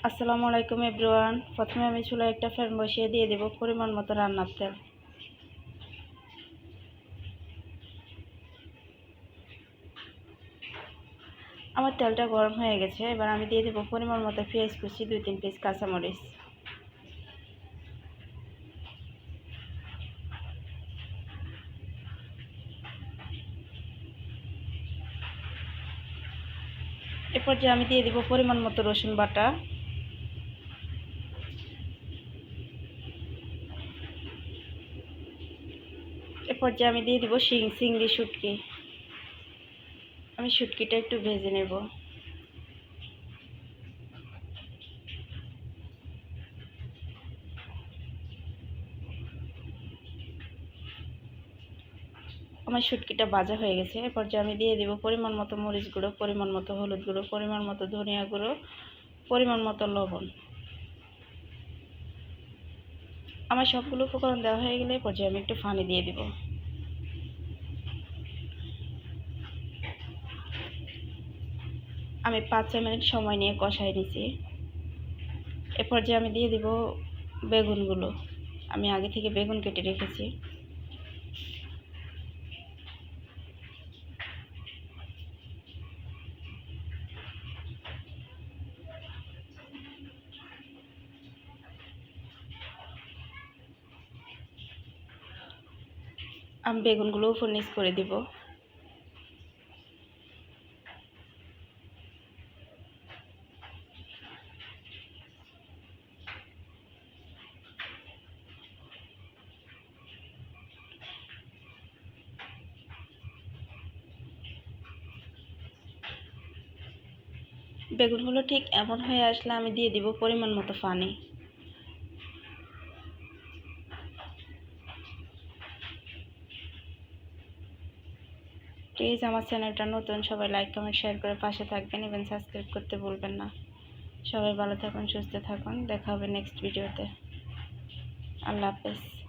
আসসালামু আলাইকুম এভরিওয়ান। প্রথমে আমি চুলায় একটা ফ্যান বসিয়ে দিয়ে দেব পরিমাণ মতো রান্নার তেল। আমার তেলটা গরম হয়ে গেছে। এবার আমি দিয়ে দেব পরিমাণ মতো পেঁয়াজ কুচি, 2-3 পিস কাঁচামরিচ। এরপর যে আমি দিয়ে দেব পরিমাণ মতো রসুন বাটা। এরপর যে আমি দিয়ে দেব চিংড়ি শুটকি। আমি শুটকিটা একটু ভেজে নেব। আমার শুটকিটা ভাজা হয়ে গেছে। এরপর যে আমি দিয়ে দেব পরিমাণ মতো মরিচ গুঁড়ো, পরিমাণ মতো হলুদ গুঁড়ো, পরিমাণ মতো ধনিয়া গুঁড়ো, পরিমাণ মতো লবণ। আমার সবগুলো উপকরণ দেওয়া হয়ে গেলে এরপর যে আমি একটু পানি দিয়ে দেব। আমি 5-6 মিনিট সময় নিয়ে কষাই নিয়েছি। এরপর যে আমি দিয়ে দিব বেগুনগুলো। আমি আগে থেকে বেগুন কেটে রেখেছি। আমি বেগুনগুলো উপর নিচ করে দিব। বেগুনগুলো ঠিক এমন হয়ে আসলে আমি দিয়ে দিব পরিমাণ মতো পানি। প্লিজ আমার চ্যানেলটা নতুন, সবাই লাইক কমেন্ট শেয়ার করে পাশে থাকবেন এবং সাবস্ক্রাইব করতে ভুলবেন না। সবাই ভালো থাকুন, সুস্থ থাকুন। দেখা হবে নেক্সট ভিডিওতে। আল্লাহ হাফেজ।